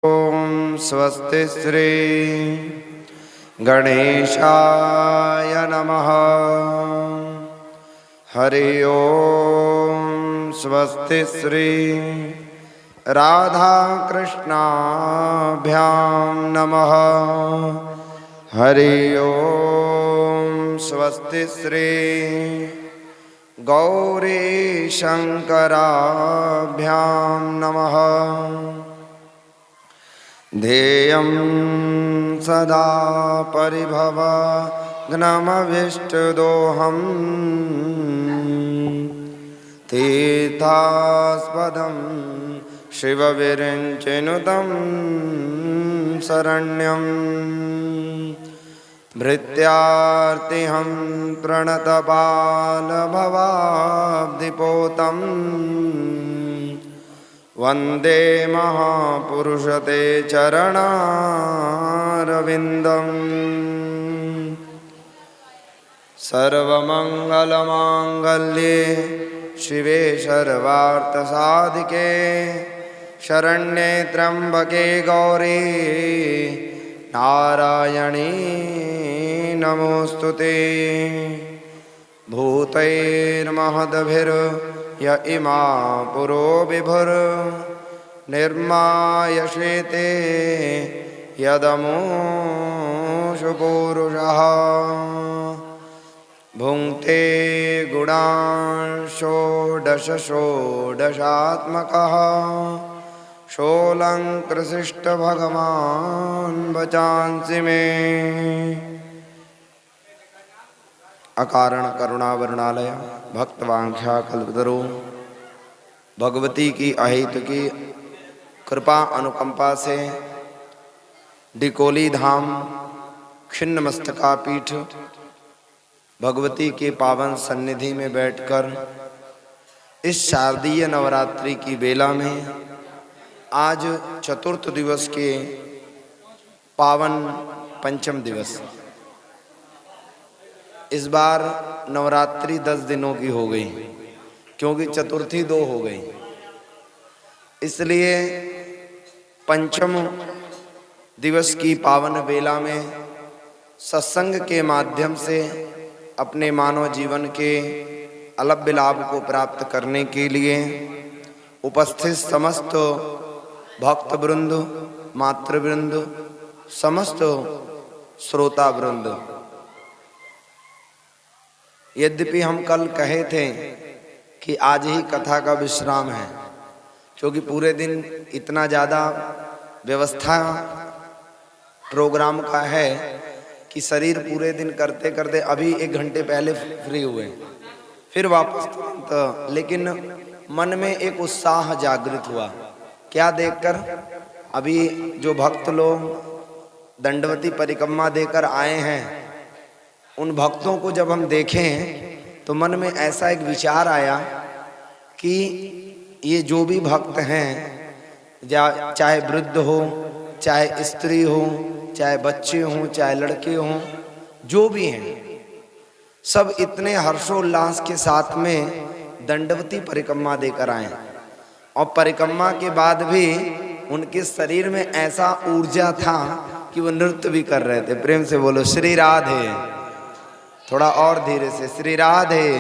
ओम स्वस्ति श्री गणेशाय नमः। हरि ओम स्वस्ति श्री राधा कृष्णाभ्यां नमः। हरि ओम स्वस्ति श्री गौरी शंकराभ्यां नमः। ध्येयं सदा परिभवग्नमभीष्टदोहं तीर्थास्पदं शिवविरिञ्चिनुतं शरण्यं भृत्यार्तिहं प्रणतपालभवाब्धिपोतं वंदे महापुरुषते चरणारविन्दम्। सर्वमंगलमांगल्ये शिवे सर्वार्थसाधिके शरण्ये त्र्यंबके गौरी नारायणी नमोस्तुते। भूतैर्महद्भिर् य इमा पुरो विभुर निर्मायशेते यदमूषु पूरुषः भुङ्क्ते गुणान् षोडश षोडशात्मकः षोलङ्कृशिष्ट भगवान् भजांसि मे। अकारण करुणावरुणालय भक्तवांख्या कल्पतरु भगवती की अहित की कृपा अनुकंपा से डिकोली धाम खिन्न मस्तका पीठ भगवती के पावन सन्निधि में बैठकर इस शारदीय नवरात्रि की बेला में आज चतुर्थ दिवस के पावन पंचम दिवस, इस बार नवरात्रि 10 दिनों की हो गई क्योंकि चतुर्थी 2 हो गई, इसलिए पंचम दिवस की पावन बेला में सत्संग के माध्यम से अपने मानव जीवन के अलभ्य लाभ को प्राप्त करने के लिए उपस्थित समस्त भक्त वृंद, मातृवृंद, समस्त श्रोता वृंद, यद्यपि हम कल कहे थे कि आज ही कथा का विश्राम है, क्योंकि पूरे दिन इतना ज़्यादा व्यवस्था प्रोग्राम का है कि शरीर पूरे दिन करते करते अभी 1 घंटे पहले फ्री हुए, फिर वापस तुरंत। लेकिन मन में एक उत्साह जागृत हुआ, क्या देखकर? अभी जो भक्त लोग दंडवती परिक्रमा देकर आए हैं, उन भक्तों को जब हम देखें तो मन में ऐसा एक विचार आया कि ये जो भी भक्त हैं, चाहे वृद्ध हो, चाहे स्त्री हो, चाहे बच्चे हों, चाहे लड़के हों, जो भी हैं, सब इतने हर्षोल्लास के साथ में दंडवती परिक्रमा देकर आए, और परिक्रमा के बाद भी उनके शरीर में ऐसा ऊर्जा था कि वो नृत्य भी कर रहे थे। प्रेम से बोलो श्री राधे, थोड़ा और धीरे से श्री राधे।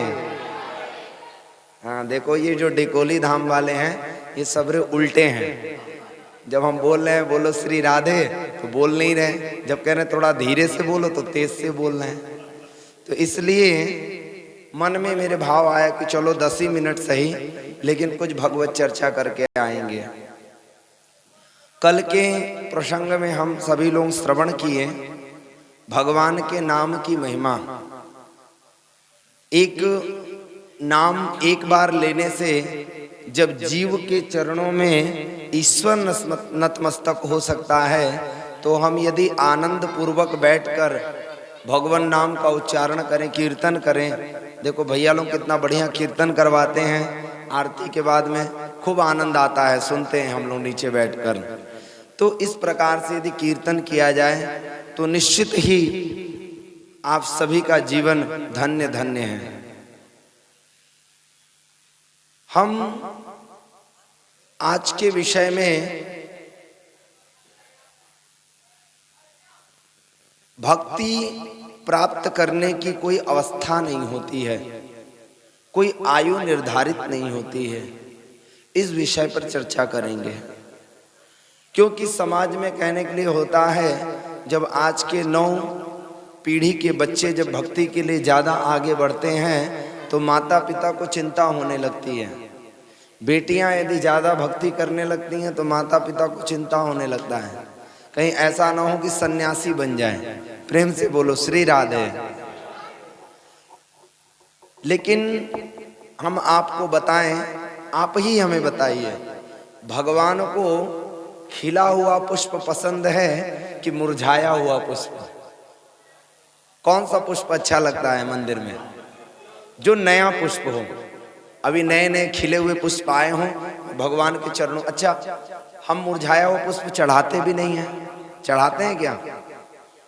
हाँ देखो, ये जो डिकोली धाम वाले हैं ये सबरे उल्टे हैं। जब हम बोल रहे हैं बोलो श्री राधे तो बोल नहीं रहे, जब कह रहे हैं थोड़ा धीरे से बोलो तो तेज से बोल रहे हैं। तो इसलिए मन में मेरे भाव आया कि चलो 10 ही मिनट सही, लेकिन कुछ भगवत चर्चा करके आएंगे। कल के प्रसंग में हम सभी लोग श्रवण किए भगवान के नाम की महिमा। एक नाम एक बार लेने से जब जीव के चरणों में ईश्वर नतमस्तक हो सकता है, तो हम यदि आनंद पूर्वक बैठकर भगवान नाम का उच्चारण करें, कीर्तन करें। देखो भैया लोग कितना बढ़िया कीर्तन करवाते हैं, आरती के बाद में खूब आनंद आता है, सुनते हैं हम लोग नीचे बैठकर। तो इस प्रकार से यदि कीर्तन किया जाए तो निश्चित ही आप सभी का जीवन धन्य धन्य है। हम आज के विषय में भक्ति प्राप्त करने की कोई अवस्था नहीं होती है, कोई आयु निर्धारित नहीं होती है। इस विषय पर चर्चा करेंगे, क्योंकि समाज में कहने के लिए होता है, जब आज के नौ पीढ़ी के बच्चे जब भक्ति के लिए ज़्यादा आगे बढ़ते हैं तो माता पिता को चिंता होने लगती है। बेटियां यदि ज़्यादा भक्ति करने लगती हैं तो माता पिता को चिंता होने लगता है, कहीं ऐसा ना हो कि सन्यासी बन जाए। प्रेम से बोलो श्री राधे। लेकिन हम आपको बताएं, आप ही हमें बताइए, भगवान को खिला हुआ पुष्प पसंद है कि मुरझाया हुआ पुष्प? कौन सा पुष्प अच्छा लगता है मंदिर में? जो नया पुष्प हो, अभी नए नए खिले हुए पुष्प आए हों भगवान के चरणों। अच्छा, हम मुरझाया हुआ पुष्प चढ़ाते भी नहीं हैं, चढ़ाते हैं क्या?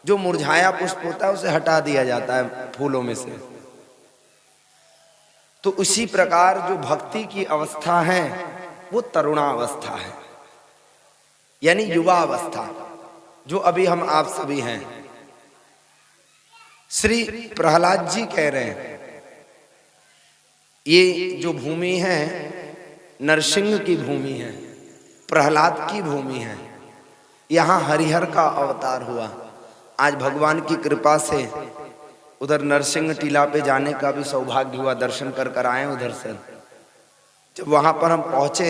जो मुरझाया पुष्प होता है उसे हटा दिया जाता है फूलों में से। तो उसी प्रकार जो भक्ति की अवस्था है वो तरुणावस्था है, यानी युवा अवस्था, जो अभी हम आप सभी हैं। श्री प्रहलाद जी कह रहे हैं, ये जो भूमि है नरसिंह की भूमि है, प्रहलाद की भूमि है। यहाँ हरिहर का अवतार हुआ। आज भगवान की कृपा से उधर नरसिंह टीला पे जाने का भी सौभाग्य हुआ, दर्शन कर कर आए उधर से। जब वहां पर हम पहुंचे,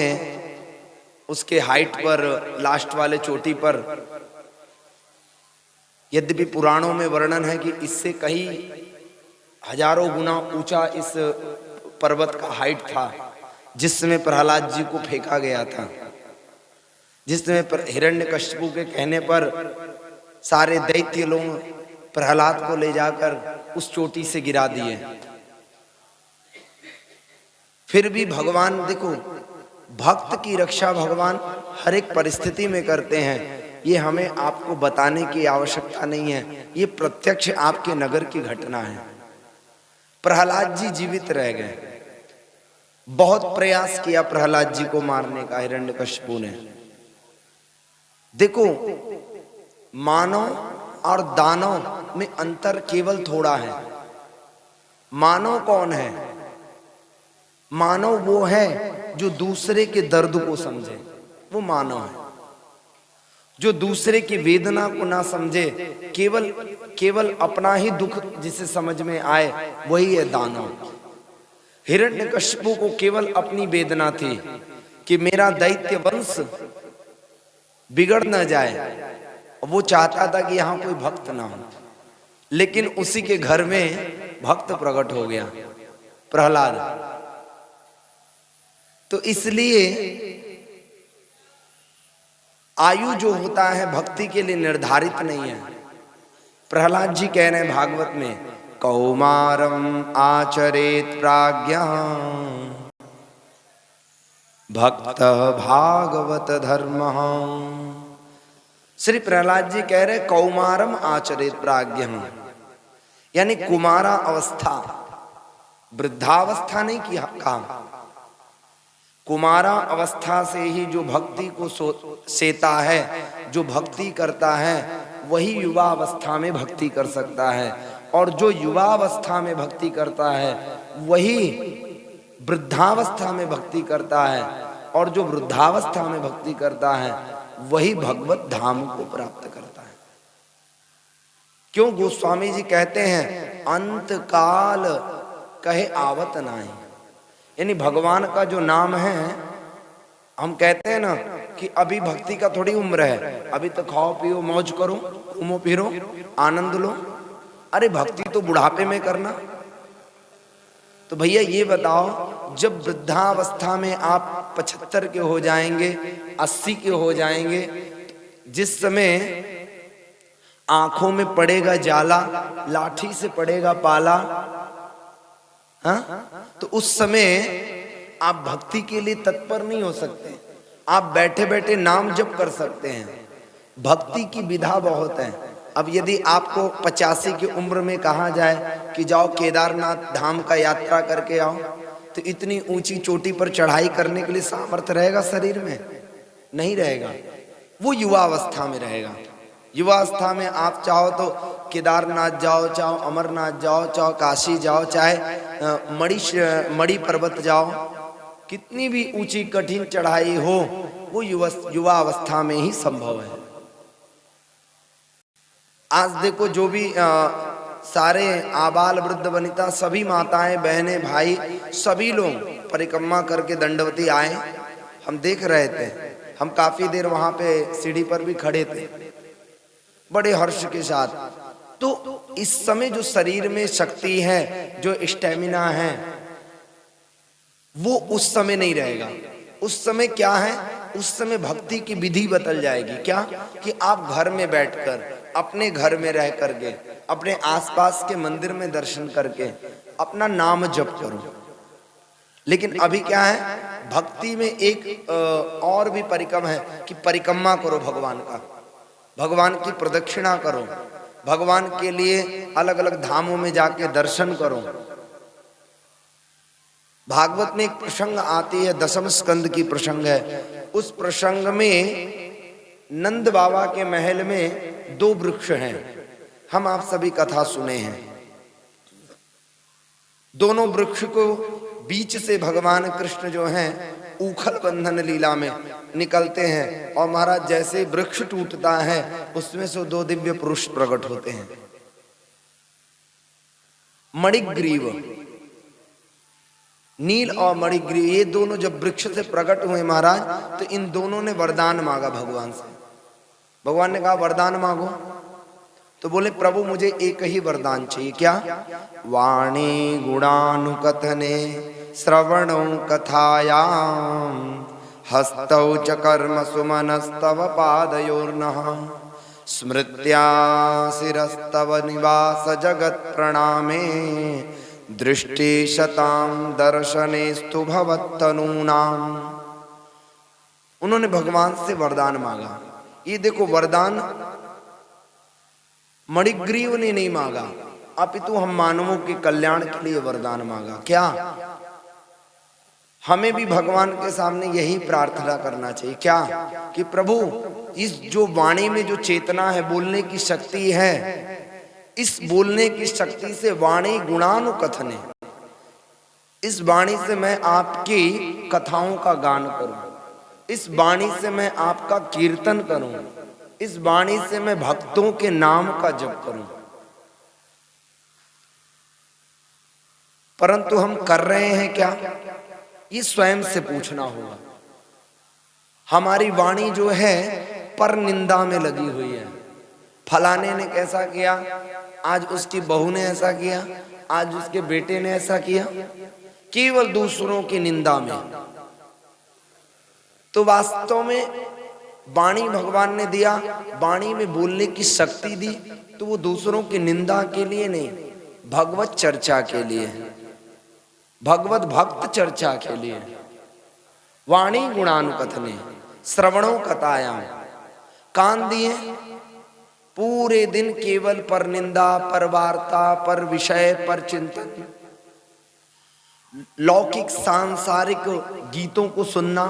उसके हाइट पर, लास्ट वाले चोटी पर, यद्यपि पुराणों में वर्णन है कि इससे कई हजारों गुना ऊंचा इस पर्वत का हाइट था, जिसमें प्रहलाद जी को फेंका गया था, जिसमें हिरण्यकश्यपु के कहने पर सारे दैत्य लोग प्रहलाद को ले जाकर उस चोटी से गिरा दिए। फिर भी भगवान, देखो, भक्त की रक्षा भगवान हर एक परिस्थिति में करते हैं। ये हमें आपको बताने की आवश्यकता नहीं है, ये प्रत्यक्ष आपके नगर की घटना है। प्रहलाद जी जीवित रह गए। बहुत प्रयास किया प्रहलाद जी को मारने का हिरण्यकश्यपु ने। देखो, मानव और दानव में अंतर केवल थोड़ा है। मानव कौन है? मानव वो है जो दूसरे के दर्द को समझे, वो मानव है। जो दूसरे की वेदना को ना समझे, केवल अपना ही दुख जिसे समझ में आए, वही है दानव। हिरण्यकश्यपु को केवल अपनी वेदना थी कि मेरा दैत्य वंश बिगड़ न जाए। वो चाहता था कि यहाँ कोई भक्त ना हो, लेकिन उसी के घर में भक्त प्रकट हो गया, प्रहलाद। तो इसलिए आयु जो होता है भक्ति के लिए निर्धारित नहीं है। प्रहलाद जी कह रहे हैं भागवत में, कौमारम आचरेत प्राज्ञा भक्त भागवत धर्म। श्री प्रहलाद जी कह रहे कौमारम आचरेत प्राज्ञ, यानी कुमारा अवस्था, वृद्धावस्था नहीं कहा। कुमारा अवस्था से ही जो भक्ति को सेता है, जो भक्ति करता है, वही युवा अवस्था में भक्ति कर सकता है। और जो युवा अवस्था में भक्ति करता है वही वृद्धावस्था में भक्ति करता है, और जो वृद्धावस्था में भक्ति करता है वही भगवत धाम को प्राप्त करता है। क्यों गोस्वामी जी कहते हैं, अंत काल कहे आवत नाही, यानी भगवान का जो नाम है, हम कहते हैं ना कि अभी भक्ति का थोड़ी उम्र है, अभी तो खाओ पियो मौज करो, घूमो फिरो, आनंद लो। अरे भक्ति तो बुढ़ापे में करना। तो भैया ये बताओ, जब वृद्धावस्था में आप 75 के हो जाएंगे, 80 के हो जाएंगे, जिस समय आंखों में पड़ेगा जाला, लाठी से पड़ेगा पाला, हाँ, तो उस समय आप भक्ति के लिए तत्पर नहीं हो सकते। आप बैठे बैठे नाम जप कर सकते हैं। भक्ति की विधा बहुत है। अब यदि आपको 85 की उम्र में कहा जाए कि जाओ केदारनाथ धाम का यात्रा करके आओ, तो इतनी ऊंची चोटी पर चढ़ाई करने के लिए सामर्थ्य रहेगा शरीर में? नहीं रहेगा। वो युवा अवस्था में रहेगा। युवावस्था में आप चाहो तो केदारनाथ जाओ, चाहो अमरनाथ जाओ, चाहो काशी जाओ, चाहे मणि पर्वत जाओ, कितनी भी ऊंची कठिन चढ़ाई हो वो युवा अवस्था में ही संभव है। आज देखो जो भी सारे आबाल वृद्ध वनिता सभी माताएं बहनें भाई सभी लोग परिक्रमा करके दंडवती आए, हम देख रहे थे। हम काफी देर वहां पे सीढ़ी पर भी खड़े थे बड़े हर्ष के साथ। तो इस समय जो शरीर में शक्ति है, जो स्टेमिना है, वो उस समय नहीं रहेगा। उस समय क्या है, उस समय भक्ति की विधि बदल जाएगी। क्या कि आप घर में बैठकर, अपने घर में रह करके, अपने आसपास के मंदिर में दर्शन करके अपना नाम जप करो। लेकिन अभी क्या है, भक्ति में एक और भी परिक्रम है कि परिक्रमा करो भगवान का, भगवान की प्रदक्षिणा करो, भगवान के लिए अलग अलग धामों में जाके दर्शन करो। भागवत में एक प्रसंग आती है, 10वें स्कंद की प्रसंग है। उस प्रसंग में नंद बाबा के महल में 2 वृक्ष हैं, हम आप सभी कथा सुने हैं। दोनों वृक्ष को बीच से भगवान कृष्ण जो हैं ऊखल बंधन लीला में निकलते हैं, और महाराज जैसे वृक्ष टूटता है उसमें से 2 दिव्य पुरुष प्रकट होते हैं। मणिग्रीव, नील और मणिग्रीव, ये दोनों जब वृक्ष से प्रकट हुए महाराज, तो इन दोनों ने वरदान मांगा भगवान से। भगवान ने कहा वरदान मांगो, तो बोले प्रभु मुझे एक ही वरदान चाहिए। क्या? वाणी गुणानुकथने श्रवणौ कथायाम हस्तौ च कर्म सुमनस्तव पादयोर्नः स्मृत्या शिरस्तव निवास जगत प्रणामे दृष्टि शतां दर्शनेस्तु भवत्तनूनाम। उन्होंने भगवान से वरदान मांगा। ये देखो वरदान मणिग्रीव ने नहीं मांगा, अपितु हम मानवों के कल्याण के लिए वरदान मांगा। क्या? हमें भी भगवान के सामने यही प्रार्थना करना चाहिए। क्या? कि प्रभु इस जो वाणी में जो चेतना है, बोलने की शक्ति है, इस बोलने की शक्ति से वाणी गुणानुकथने, इस वाणी से मैं आपकी कथाओं का गान करूं, इस वाणी से मैं आपका कीर्तन करूं, इस वाणी से मैं भक्तों के नाम का जप करूं। परंतु हम कर रहे हैं क्या, ये स्वयं से पूछना होगा। हमारी वाणी जो है पर निंदा में लगी हुई है। फलाने ने कैसा किया, आज उसकी बहू ने ऐसा किया, आज उसके बेटे ने ऐसा किया, केवल दूसरों की निंदा में। तो वास्तव में वाणी भगवान ने दिया, वाणी में बोलने की शक्ति दी, तो वो दूसरों की निंदा के लिए नहीं, भगवत चर्चा के लिए, भगवत भक्त चर्चा के लिए। वाणी गुणानुकथने श्रवणों कथायाम, कान दिए पूरे दिन केवल पर निंदा, पर वार्ता, पर विषय, पर चिंतन, लौकिक सांसारिक गीतों को सुनना।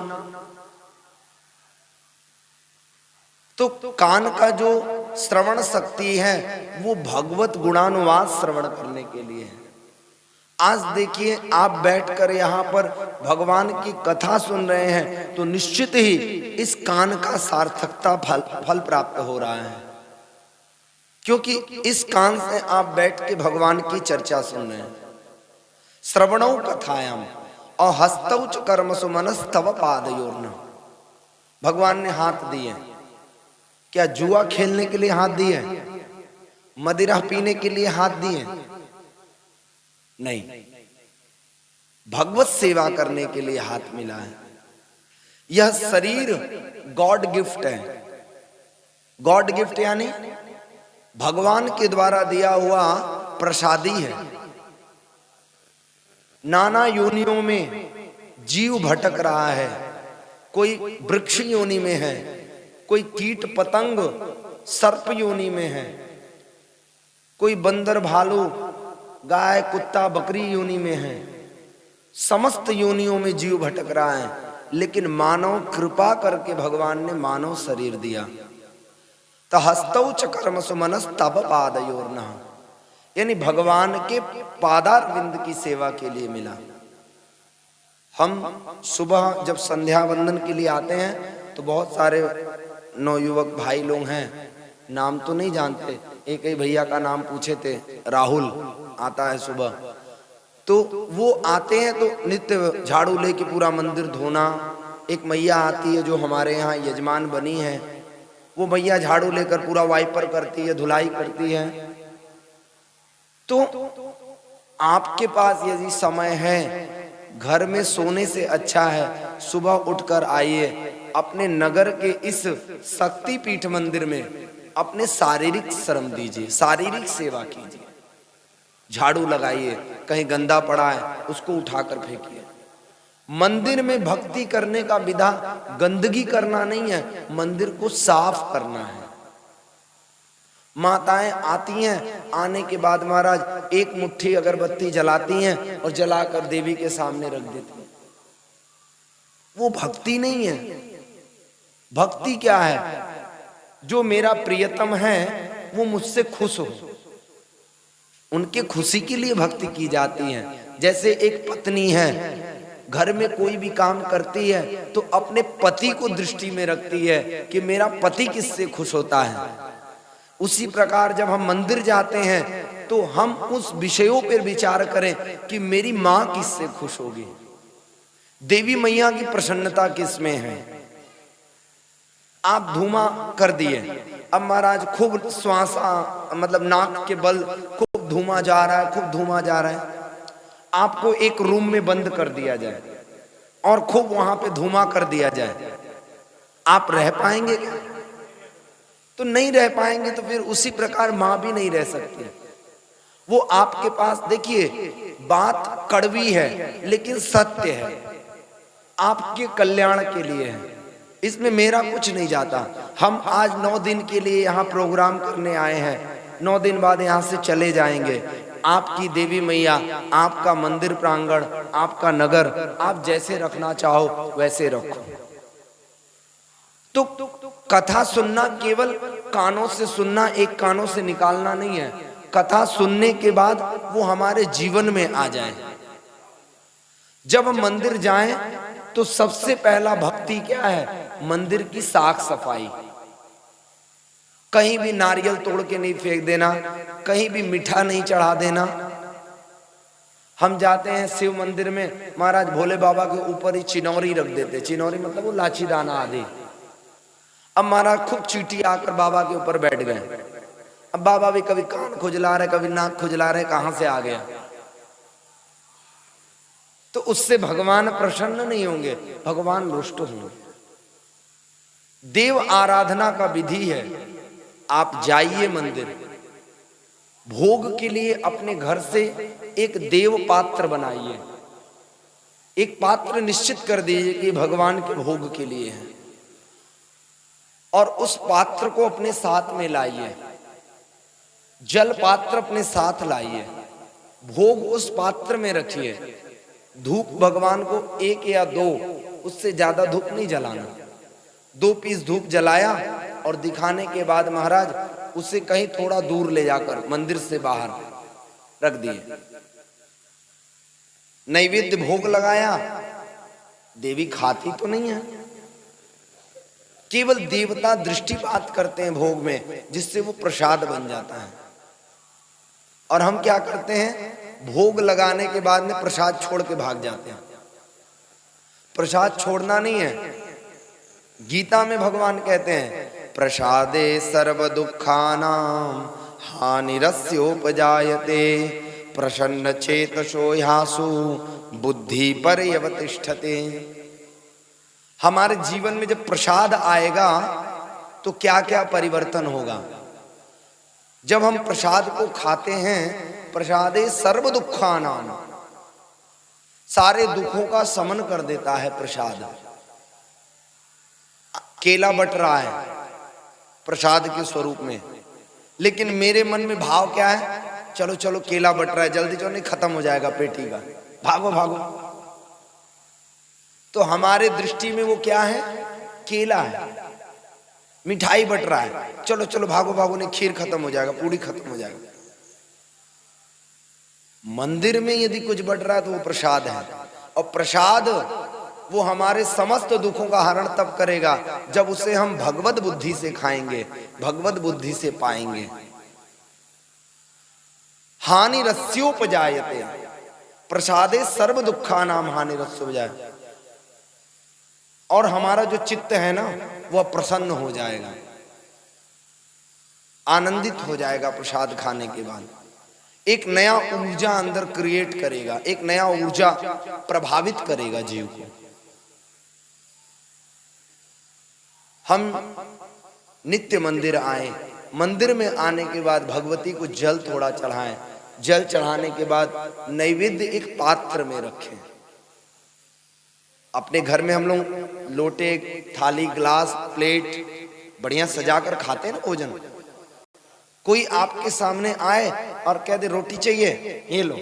तो कान का जो श्रवण शक्ति है वो भगवत गुणानुवाद श्रवण करने के लिए है। आज देखिए आप बैठकर यहाँ पर भगवान की कथा सुन रहे हैं तो निश्चित ही इस कान का सार्थकता फल प्राप्त हो रहा है, क्योंकि इस कान से आप बैठ के भगवान की चर्चा सुन रहे हैं। श्रवणौ कथायाम और हस्तौ च कर्मसु मनस्तव पादयोर्न। भगवान ने हाथ दिए, क्या जुआ खेलने के लिए हाथ दिए, मदिरा पीने के लिए हाथ दिए? नहीं, भगवत सेवा करने के लिए हाथ मिला है। यह शरीर गॉड गिफ्ट है। गॉड गिफ्ट यानी भगवान के द्वारा दिया हुआ प्रसादी है। नाना योनियों में जीव भटक रहा है, कोई वृक्ष योनि में है, कोई कीट पतंग सर्प योनि में है, कोई बंदर भालू गाय कुत्ता बकरी योनि में है। समस्त योनियों में जीव भटक रहा है, लेकिन मानव कृपा करके भगवान ने मानव शरीर दिया। तो हस्तौ च कर्म सुमनस तब पादयोर्नः, यानी भगवान के पादारविंद की सेवा के लिए मिला। हम सुबह जब संध्या वंदन के लिए आते हैं तो बहुत सारे नवयुवक भाई लोग हैं, नाम तो नहीं जानते, एक ही भैया का नाम पूछे थे, राहुल आता है सुबह, तो वो आते हैं तो नित्य झाड़ू लेके पूरा मंदिर धोना। एक मैया आती है जो हमारे यहाँ यजमान बनी है, वो मैया झाड़ू लेकर पूरा वाइपर करती है, धुलाई करती है। तो आपके पास यदि समय है, घर में सोने से अच्छा है सुबह उठकर आइए, अपने नगर के इस शक्तिपीठ मंदिर में अपने शारीरिक श्रम दीजिए, शारीरिक सेवा कीजिए, झाड़ू लगाइए, कहीं गंदा पड़ा है उसको उठाकर फेंकिए। मंदिर में भक्ति करने का विधा गंदगी करना नहीं है, मंदिर को साफ करना है। माताएं आती हैं, आने के बाद महाराज एक मुट्ठी अगरबत्ती जलाती हैं और जलाकर देवी के सामने रख देती हैं। वो भक्ति नहीं है। भक्ति क्या है? जो मेरा प्रियतम है वो मुझसे खुश हो, उनके खुशी के लिए भक्ति की जाती है। जैसे एक पत्नी है, घर में कोई भी काम करती है तो अपने पति को दृष्टि में रखती है कि मेरा पति किससे खुश होता है। उसी प्रकार जब हम मंदिर जाते हैं तो हम उस विषयों पर विचार करें कि मेरी माँ किससे खुश होगी, देवी मैया की प्रसन्नता किसमें है। आप धूमा कर दिए, अब महाराज खूब श्वास मतलब नाक के बल खूब धुआं जा रहा है, खूब धुआं जा रहा है। आपको एक रूम में बंद कर दिया जाए और खूब वहां पे धुआं कर दिया जाए, आप रह पाएंगे क्या? तो नहीं रह पाएंगे। तो फिर उसी प्रकार मां भी नहीं रह सकती। वो आपके पास, देखिए बात कड़वी है लेकिन सत्य है, आपके कल्याण के लिए है, इसमें मेरा कुछ नहीं जाता। हम आज 9 दिन के लिए यहाँ प्रोग्राम करने आए हैं, 9 दिन बाद यहाँ से चले जाएंगे। आपकी देवी मैया, आपका मंदिर प्रांगण, आपका नगर, आप जैसे रखना चाहो वैसे रखो। तो कथा सुनना केवल कानों से सुनना, एक कानों से निकालना नहीं है। कथा सुनने के बाद वो हमारे जीवन में आ जाए। जब हम मंदिर जाएं तो सबसे पहला भक्ति क्या है? मंदिर की साफ सफाई। कहीं भी नारियल तोड़ के नहीं फेंक देना, कहीं भी मीठा नहीं चढ़ा देना। हम जाते हैं शिव मंदिर में, महाराज भोले बाबा के ऊपर ही चिनौरी रख देते। चिनौरी मतलब वो लाची दाना आदि। अब महाराज खूब चींटी आकर बाबा के ऊपर बैठ गए। अब बाबा भी कभी कान खुजला रहे, कभी नाक खुजला रहे, कहां से आ गया। तो उससे भगवान प्रसन्न नहीं होंगे, भगवान रुष्ट होंगे। देव आराधना का विधि है, आप जाइए मंदिर, भोग के लिए अपने घर से एक देव पात्र बनाइए, एक पात्र निश्चित कर दीजिए कि भगवान के भोग के लिए है, और उस पात्र को अपने साथ में लाइए। जल पात्र अपने साथ लाइए, भोग उस पात्र में रखिए। धूप भगवान को 1 या 2, उससे ज्यादा धूप नहीं जलाना। 2 पीस धूप जलाया और दिखाने के बाद महाराज उसे कहीं थोड़ा दूर ले जाकर मंदिर से बाहर रख दिए। नैवेद्य भोग लगाया, देवी खाती तो नहीं है, केवल देवता दृष्टिपात करते हैं भोग में, जिससे वो प्रसाद बन जाता है। और हम क्या करते हैं? भोग लगाने के बाद में प्रसाद छोड़ के भाग जाते हैं। प्रसाद छोड़ना नहीं है। गीता में भगवान कहते हैं प्रसादे सर्व दुखानां हानिरस्योपजायते प्रसन्न चेतसो ह्यासु बुद्धि पर्यवतिष्ठते। हमारे जीवन में जब प्रसाद आएगा तो क्या क्या परिवर्तन होगा। जब हम प्रसाद को खाते हैं, प्रसादे सर्व दुखानां, सारे दुखों का शमन कर देता है प्रसाद। केला बट रहा है प्रसाद के स्वरूप में, लेकिन मेरे मन में भाव क्या है? चलो चलो केला बट रहा है, जल्दी चलो नहीं खत्म हो जाएगा पेटी का, भागो भागो। तो हमारे दृष्टि में वो क्या है? केला है। मिठाई बट रहा है, चलो चलो भागो भागो, नहीं खीर खत्म हो जाएगा, पूड़ी खत्म हो जाएगा। मंदिर में यदि कुछ बट रहा है तो वो प्रसाद है, और प्रसाद वो हमारे समस्त दुखों का हरण तब करेगा जब उसे हम भगवत बुद्धि से खाएंगे, भगवत बुद्धि से पाएंगे। हानि रस्योपजायते, प्रसादे सर्व दुखा नाम हानि रस्योपजायते। और हमारा जो चित्त है ना वह प्रसन्न हो जाएगा, आनंदित हो जाएगा प्रसाद खाने के बाद। एक नया ऊर्जा अंदर क्रिएट करेगा, एक नया ऊर्जा प्रभावित करेगा जीव को। हम नित्य मंदिर आए, मंदिर में आने के बाद भगवती को जल थोड़ा चढ़ाएं, जल चढ़ाने के बाद नैवेद्य एक पात्र में रखें। अपने घर में हम लोग लोटे, थाली, ग्लास, प्लेट बढ़िया सजाकर खाते हैं ना भोजन। कोई आपके सामने आए और कह दे रोटी चाहिए, ये लो,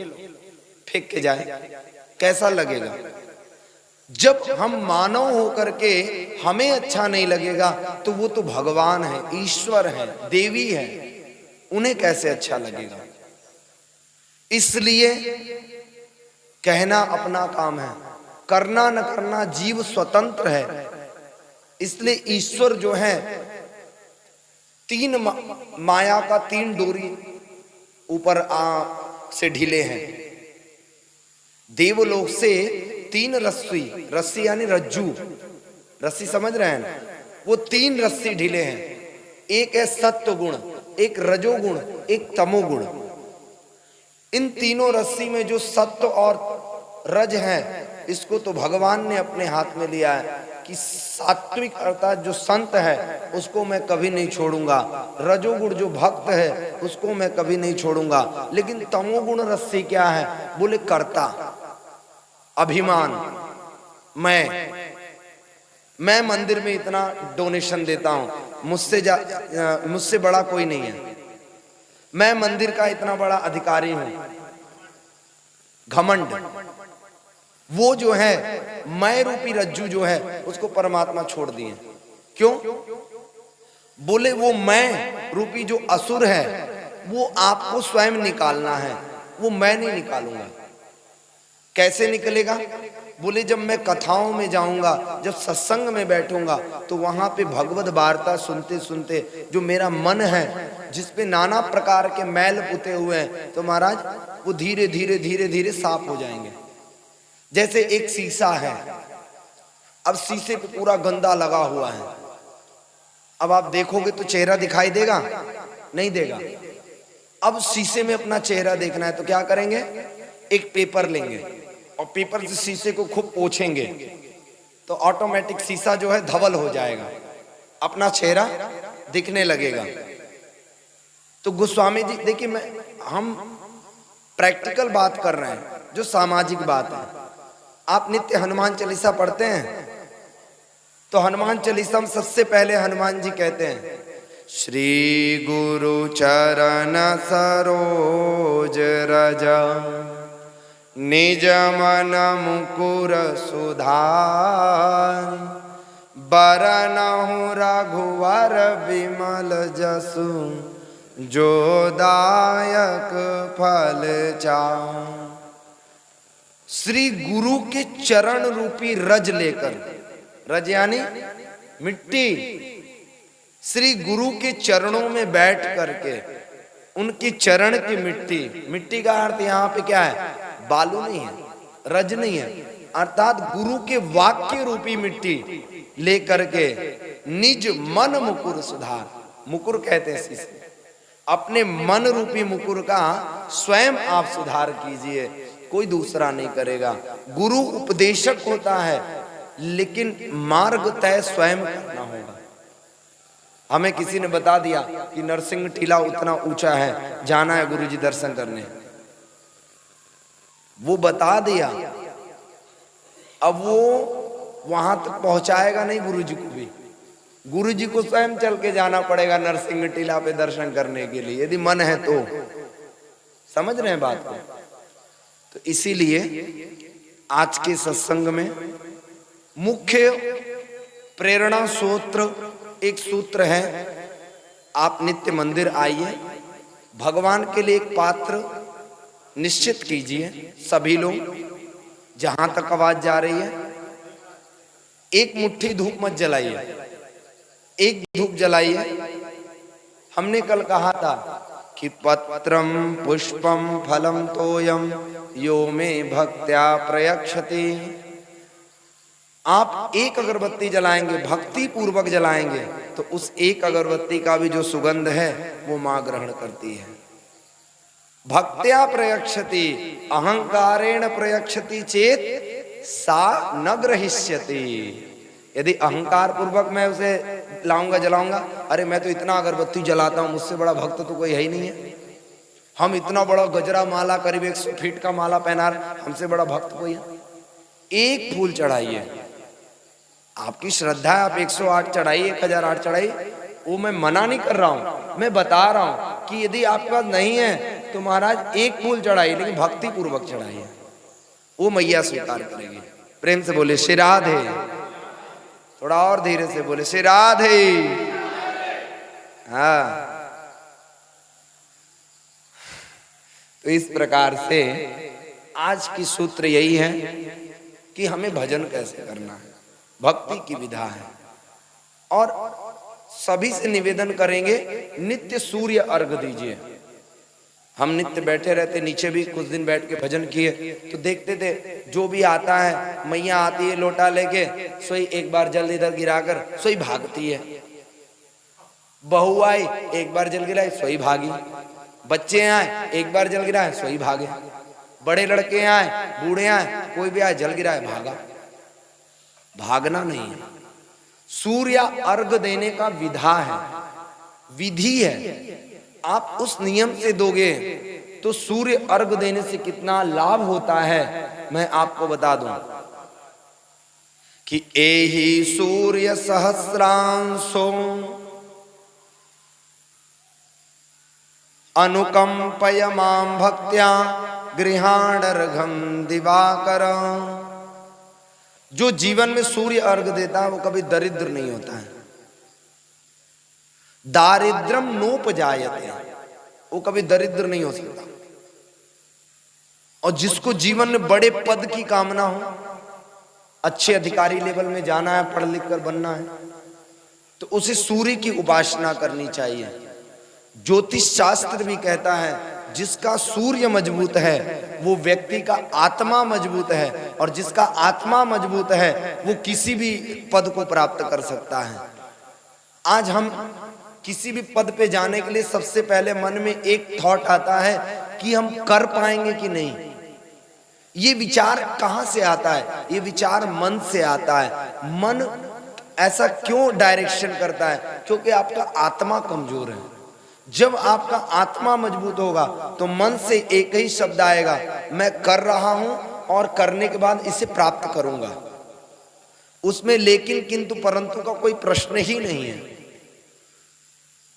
फेंक के जाए, कैसा लगेगा? जब हम मानव होकर के हमें अच्छा नहीं लगेगा तो वो तो भगवान है, ईश्वर है, देवी है, उन्हें कैसे अच्छा लगेगा? इसलिए कहना अपना काम है, करना न करना जीव स्वतंत्र है। इसलिए ईश्वर जो है तीन माया का तीन डोरी ऊपर से ढीले हैं। देवलोक से तीन रस्सी, रस्सी यानी रज्जू, रस्सी समझ रहे हैं ना, वो तीन रस्सी ढीले हैं। एक है सत्व गुण, एक रजोगुण, एक तमोगुण। इन तीनों रस्सी में जो सत्व और रज है, इसको तो भगवान ने अपने हाथ में लिया है कि सात्विक अर्थात जो संत है उसको मैं कभी नहीं छोड़ूंगा, रजोगुण जो भक्त है उसको मैं कभी नहीं छोड़ूंगा। लेकिन तमोगुण रस्सी क्या है? बोले कर्ता, अभिमान, मैं मंदिर में इतना डोनेशन देता हूं, मुझसे बड़ा कोई नहीं है, मैं मंदिर का इतना बड़ा अधिकारी हूं, घमंड। वो जो है मैं रूपी रज्जू जो है उसको परमात्मा छोड़ दिए। क्यों? बोले वो मैं रूपी जो असुर है वो आपको स्वयं निकालना है, वो मैं नहीं निकालूंगा। कैसे निकलेगा? बोले जब मैं कथाओं में जाऊंगा, जब सत्संग में बैठूंगा तो वहां पे भगवत वार्ता सुनते सुनते जो मेरा मन है जिसपे नाना प्रकार के मैल पुते हुए हैं, तो महाराज वो धीरे धीरे धीरे धीरे साफ हो जाएंगे। जैसे एक शीशा है, अब शीशे पे पूरा गंदा लगा हुआ है, अब आप देखोगे तो चेहरा दिखाई देगा? नहीं देगा। अब शीशे में अपना चेहरा देखना है तो क्या करेंगे? एक पेपर लेंगे और पेपर से शीशे को खूब पोंछेंगे तो ऑटोमेटिक शीशा जो है धवल हो जाएगा, अपना चेहरा दिखने लगेगा। तो गोस्वामी जी देखिए, हम प्रैक्टिकल बात कर रहे हैं, जो सामाजिक बात है। आप नित्य हनुमान चालीसा पढ़ते हैं तो हनुमान चालीसा में सबसे पहले हनुमान जी कहते हैं, श्री गुरु चरण सरोज रज निज मन मुकुर सुधार, बरनहु रघुवर विमल जसु, जो दायक फल चार। श्री गुरु के चरण रूपी रज लेकर, रज यानी मिट्टी, श्री गुरु के चरणों में बैठ करके उनकी चरण की मिट्टी, मिट्टी का अर्थ यहाँ पे क्या है? बालू नहीं है, रज नहीं है, अर्थात गुरु के वाक्य रूपी मिट्टी लेकर के निज मन मुकुर सुधार, मुकुर कहते हैं शीशे, अपने मन रूपी मुकुर का स्वयं आप सुधार कीजिए, कोई दूसरा नहीं करेगा। गुरु उपदेशक होता है लेकिन मार्ग तय स्वयं करना होगा। हमें किसी ने बता दिया कि नरसिंह टीला उतना ऊंचा है, जाना है गुरुजी दर्शन करने, वो बता दिया, अब वो वहां तक पहुंचाएगा नहीं गुरुजी को भी, गुरुजी को स्वयं चल के जाना पड़ेगा नरसिंह टीला पे दर्शन करने के लिए, यदि मन है तो। समझ रहे हैं बात को? तो इसीलिए आज के सत्संग में मुख्य प्रेरणा सूत्र एक सूत्र है, आप नित्य मंदिर आइए, भगवान के लिए एक पात्र निश्चित कीजिए, सभी लोग, जहां तक आवाज जा रही है, एक मुट्ठी धूप मत जलाइए, एक धूप जलाइए। हमने कल कहा था कि पत्रम पुष्पम फलम तोयम यो में भक्त्या प्रयक्षति। आप एक अगरबत्ती जलाएंगे, भक्ति पूर्वक जलाएंगे, तो उस एक अगरबत्ती का भी जो सुगंध है वो मां ग्रहण करती है। भक्त्या प्रयक्षति, अहंकारेण प्रयक्षति चेत सा न ग्रहिष्यति। यदि अहंकार पूर्वक मैं उसे लाऊंगा, जलाऊंगा, अरे मैं तो इतना अगरबत्ती जलाता हूं, मुझसे बड़ा भक्त तो कोई है ही नहीं है, हम इतना बड़ा गजरा माला करीब 100 फीट का माला पहना रहे, हमसे बड़ा भक्त कोई है। एक फूल चढ़ाइए, आपकी श्रद्धा है, आप 108 चढ़ाइए, 1008 चढ़ाइए, वो मैं मना नहीं कर रहा हूं, मैं बता रहा हूं कि यदि आपके पास नहीं है तो महाराज एक फूल चढ़ाइए, लेकिन भक्ति पूर्वक चढ़ाइए, वो मैया स्वीकार करेगी। प्रेम से बोले श्री राधे, थोड़ा और धीरे से बोले श्री राधे। हाँ, तो इस प्रकार से आज की सूत्र यही है कि हमें भजन कैसे करना है, भक्ति की विधा है। और सभी से निवेदन करेंगे, नित्य सूर्य अर्घ दीजिए। हम नित्य बैठे रहते, नीचे भी कुछ दिन बैठ के भजन किए तो देखते थे, जो भी आता है, मैया आती है लोटा लेके, सोई एक बार जल इधर गिराकर सोई भागती है, बहू आई एक बार जल गिराई सोई भागी, बच्चे आए एक बार जल गिराए सोई भागे, बड़े लड़के आए, बूढ़े आए, कोई भी आए जल गिराए भागा। भागना नहीं है, सूर्य अर्घ देने का विधा है, विधि है। आप उस नियम से दोगे तो सूर्य अर्घ देने से कितना लाभ होता है मैं आपको बता दूं कि एहि सूर्य सहस्रांशो अनुकंपय मां भक्त्या गृहाणर्घं दिवाकर। जो जीवन में सूर्य अर्घ देता है वो कभी दरिद्र नहीं होता है, दारिद्रम नोपजायते, वो कभी दरिद्र नहीं हो सकता। और जिसको जीवन में बड़े पद की कामना हो, अच्छे अधिकारी लेवल में जाना है, पढ़ लिख कर बनना है, तो उसे सूर्य की उपासना करनी चाहिए। ज्योतिष शास्त्र भी कहता है जिसका सूर्य मजबूत है वो व्यक्ति का आत्मा मजबूत है, और जिसका आत्मा मजबूत है वो किसी भी पद को प्राप्त कर सकता है। आज हम किसी भी पद पे जाने के लिए सबसे पहले मन में एक थॉट आता है कि हम कर पाएंगे कि नहीं। ये विचार कहां से आता है? ये विचार मन से आता है। मन ऐसा क्यों डायरेक्शन करता है? क्योंकि आपका आत्मा कमजोर है। जब आपका आत्मा मजबूत होगा तो मन से एक ही शब्द आएगा, मैं कर रहा हूं और करने के बाद इसे प्राप्त करूंगा। उसमें लेकिन किंतु परंतु का कोई प्रश्न ही नहीं है।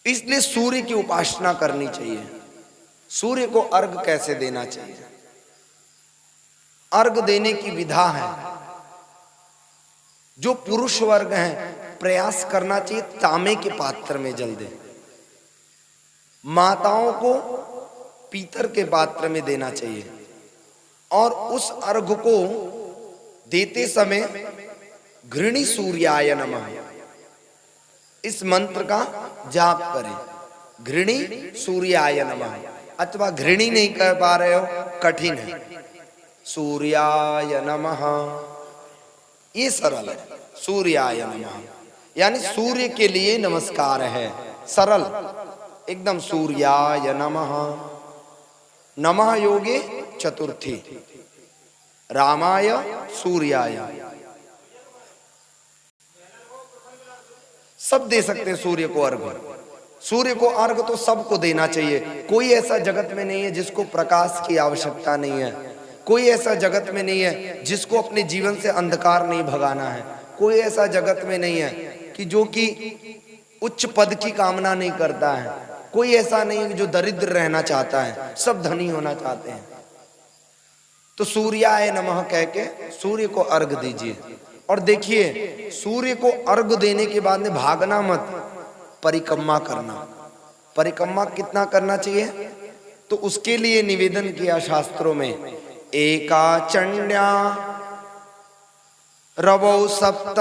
इसलिए सूर्य की उपासना करनी चाहिए। सूर्य को अर्घ कैसे देना चाहिए? अर्घ देने की विधा है। जो पुरुष वर्ग हैं प्रयास करना चाहिए तांबे के पात्र में जल दे। माताओं को पीतल के पात्र में देना चाहिए, और उस अर्घ को देते समय घृणी सूर्याय नमः इस मंत्र का जाप करें। घृणी सूर्याय नमः, अथवा घृणी नहीं कर पा रहे हो, कठिन है, सूर्याय नमः, ये सरल है। सूर्याय नमः यानी सूर्य के लिए नमस्कार है, सरल एकदम। सूर्याय नमः, नमः योगे चतुर्थी, रामाय सूर्याय, सब दे सकते हैं सूर्य को अर्घ। सूर्य को अर्घ तो सबको देना चाहिए। कोई ऐसा जगत में नहीं है जिसको प्रकाश की आवश्यकता नहीं है। कोई ऐसा जगत में नहीं है जिसको अपने जीवन से अंधकार नहीं भगाना है। कोई ऐसा जगत में नहीं है कि जो कि उच्च पद की कामना नहीं करता है। कोई ऐसा नहीं है जो दरिद्र रहना चाहता है, सब धनी होना चाहते हैं। तो सूर्याय नमः कह के सूर्य को अर्घ दीजिए। और देखिए सूर्य को अर्घ देने के बाद में भागना मत, परिक्रमा करना। परिक्रमा कितना करना चाहिए? तो उसके लिए निवेदन किया शास्त्रों में, एका चंड्या रवौ सप्त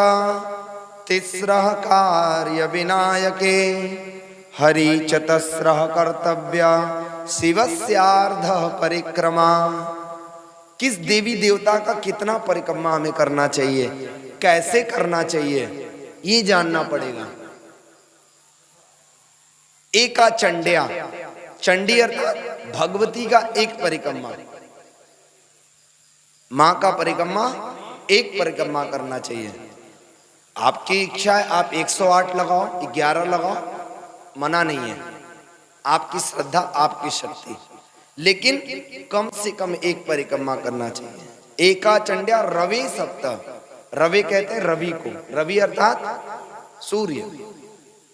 तिस्रः कार्य विनायके हरि चतस्रः कर्तव्या शिवस्यार्धः परिक्रमा। किस देवी देवता का कितना परिक्रमा हमें करना चाहिए, कैसे करना चाहिए, ये जानना पड़ेगा। एका चंड्या, चंडी अर्थात भगवती का एक परिक्रमा, मां का परिक्रमा एक परिक्रमा करना चाहिए। आपकी इच्छा है आप 108 लगाओ, 11 लगाओ, मना नहीं है, आपकी श्रद्धा आपकी शक्ति, लेकिन कम से कम एक परिक्रमा करना चाहिए। एका चंड्या रवि सप्त, रवि कहते हैं रवि को, रवि अर्थात सूर्य,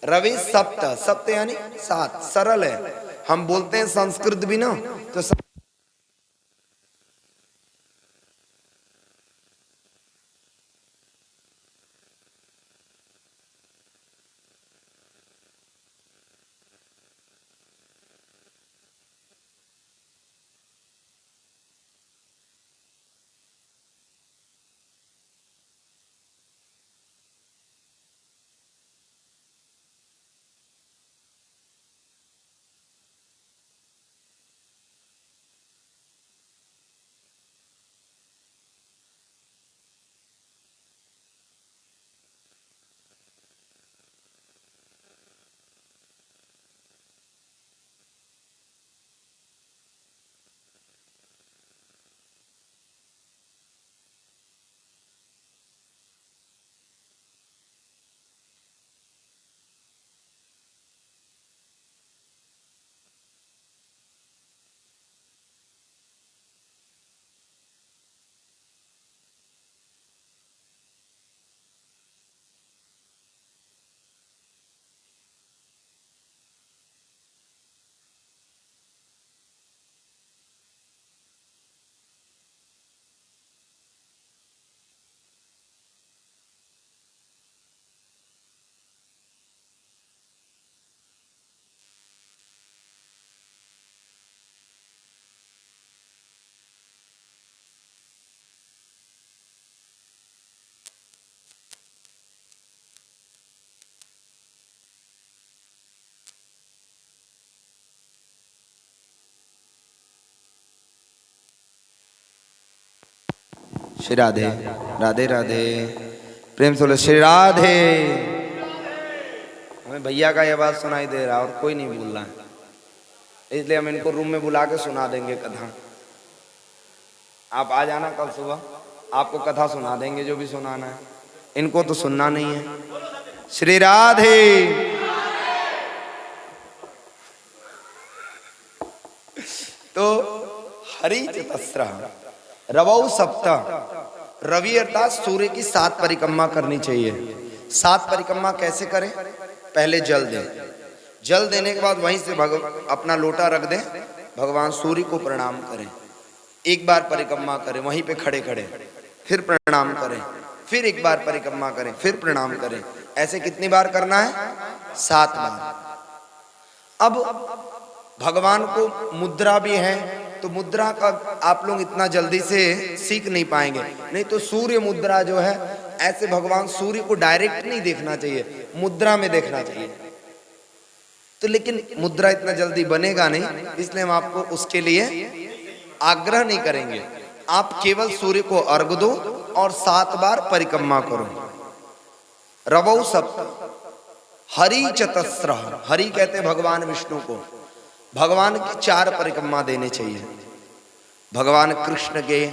रवि सप्त, सप्त यानी 7, सरल है, हम बोलते हैं संस्कृत भी ना तो श्री राधे राधे राधे, प्रेम से बोलो श्री राधे। हमें भैया का ये आवाज सुनाई दे रहा और कोई नहीं बोल रहा है, इसलिए हम इनको रूम में बुला के सुना देंगे कथा। आप आ जाना कल सुबह, आपको कथा सुना देंगे जो भी सुनाना है, इनको तो सुनना नहीं है। श्री राधे। तो हरि चतस्रः रवौ सप्त, रवि अर्थात सूर्य की 7 परिक्रमा करनी चाहिए। 7 परिक्रमा कैसे करें? पहले जल दें, जल देने के बाद वहीं से अपना लोटा रख दें, भगवान सूर्य को प्रणाम करें, एक बार परिक्रमा करें वहीं पे खड़े खड़े, फिर प्रणाम करें, फिर एक बार परिक्रमा करें, फिर प्रणाम करें। ऐसे कितनी बार करना है? 7 बार। अब भगवान को मुद्रा भी है, तो मुद्रा का आप लोग इतना जल्दी से सीख नहीं पाएंगे, नहीं तो सूर्य मुद्रा जो है, ऐसे भगवान सूर्य को डायरेक्ट नहीं देखना चाहिए, मुद्रा में देखना चाहिए। तो लेकिन मुद्रा इतना जल्दी बनेगा नहीं, इसलिए हम आपको उसके लिए आग्रह नहीं करेंगे। आप केवल सूर्य को अर्घ दो और 7 बार परिक्रमा करो। रवौ सप्त हरि चतस्रः, हरि कहते हैं भगवान विष्णु को, भगवान की 4 परिक्रमा देने चाहिए। भगवान कृष्ण के,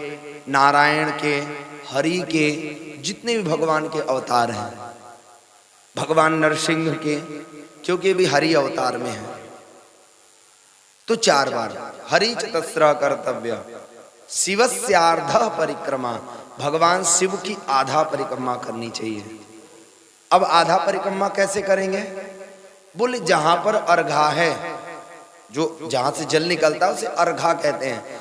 नारायण के, हरि के, जितने भी भगवान के अवतार हैं, भगवान नरसिंह के, क्योंकि भी हरि अवतार में है, तो 4 बार। हरि चतस्रः कर्तव्य शिवस्यार्धः परिक्रमा, भगवान शिव की आधा परिक्रमा करनी चाहिए। अब आधा परिक्रमा कैसे करेंगे? बोले जहां पर अर्घा है, जो जहां से जल निकलता है उसे अर्घा कहते हैं,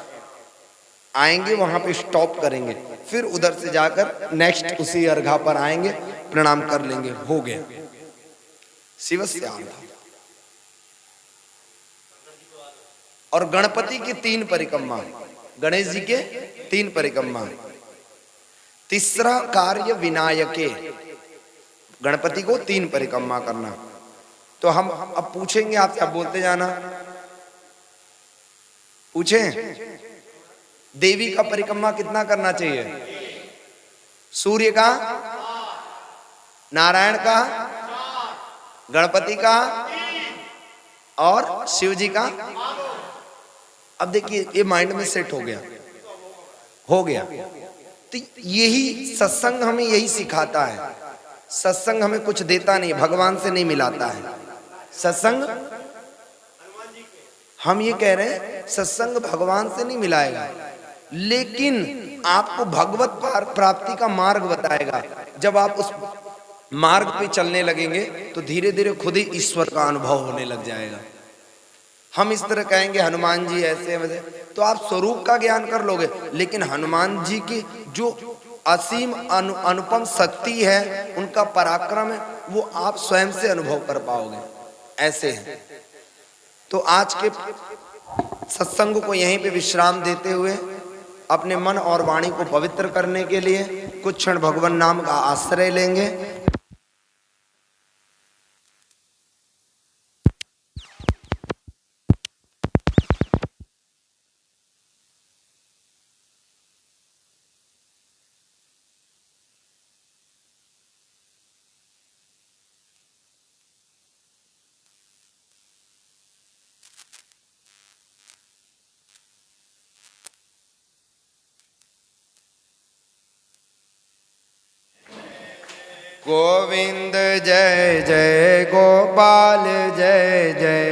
आएंगे, वहां पे स्टॉप करेंगे, फिर उधर से जाकर नेक्स्ट उसी अर्घा पर आएंगे, प्रणाम कर लेंगे, हो गया शिवस्य आर्धा। और गणपति की 3 परिक्रमा, गणेश जी के 3 परिक्रमा। तीसरा कार्य विनायके, गणपति को 3 परिक्रमा करना। तो हम अब पूछेंगे आपसे, आप बोलते जाना, पूछें देवी का परिक्रमा कितना करना चाहिए? सूर्य का, नारायण का, गणपति का और शिव जी का। अब देखिए ये माइंड में सेट हो गया, हो गया। तो यही सत्संग हमें यही सिखाता है। सत्संग हमें कुछ देता नहीं, भगवान से नहीं मिलाता है सत्संग। हम ये कह रहे हैं सत्संग भगवान से नहीं मिलाएगा, लेकिन आपको भगवत प्राप्ति का मार्ग बताएगा। जब आप उस मार्ग पे चलने लगेंगे तो धीरे धीरे खुद ही ईश्वर का अनुभव होने लग जाएगा। हम इस तरह कहेंगे हनुमान जी ऐसे वैसे, तो आप स्वरूप का ज्ञान कर लोगे, लेकिन हनुमान जी की जो असीम अनुपम शक्ति है, उनका पराक्रम है, वो आप स्वयं से अनुभव कर पाओगे। ऐसे है। तो आज के सत्संग को यहीं पे विश्राम देते हुए अपने मन और वाणी को पवित्र करने के लिए कुछ क्षण भगवान नाम का आश्रय लेंगे। गोविंद जय जय गोपाल जय जय,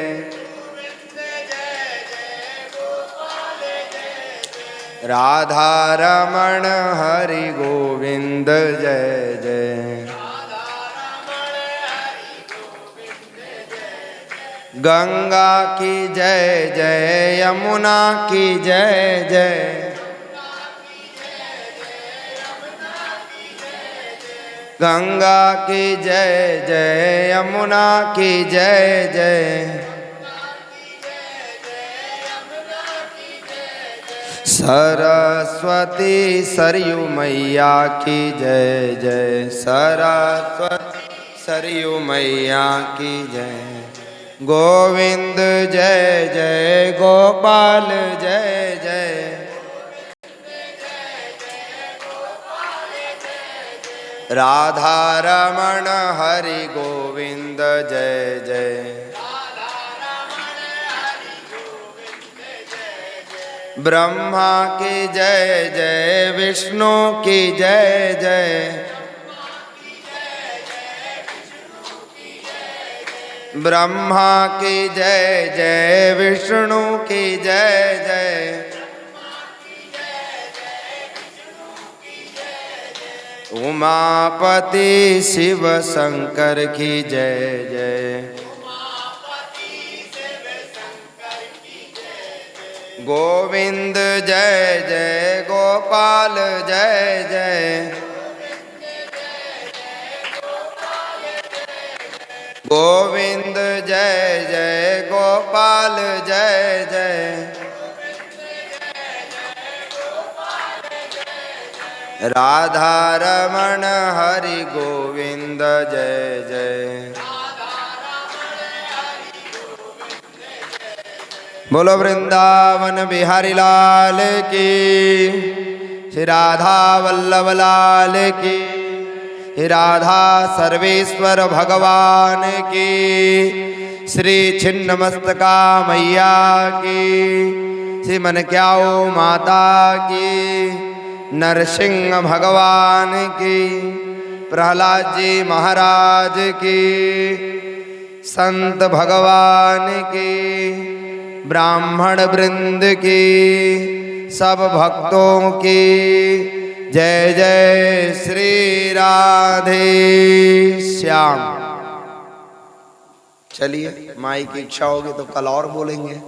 राधा रमण हरि गोविंद जय जय, गंगा की जय जय, यमुना की जय जय, गंगा की जय जय, यमुना की जय जय, सरस्वती सरयू मैया की जय जय, सरस्वती सरयू मैया की जय, गोविंद जय जय गोपाल जय जय, राधा रमण हरि गोविंद जय जय, ब्रह्मा की जय जय, विष्णु की जय जय, ब्रह्मा की जय जय, विष्णु की जय जय, उमापति शिव शंकर की जय जय, गोविंद जय जय गोपाल जय जय, गोविंद जय जय गोपाल जय जय, राधा रमण हरि गोविंद जय जय। बोलो वृंदावन बिहारी लाल की, श्री राधा वल्लभ लाल की, श्री राधा सर्वेश्वर भगवान की, श्री छिन्नमस्तका मैया की, श्री मनक्याओ माता की, नरसिंह भगवान की, प्रहलाद जी महाराज की, संत भगवान की, ब्राह्मण वृंद की, सब भक्तों की जय जय श्री राधे श्याम। चलिए माई की इच्छा होगी तो कल और बोलेंगे।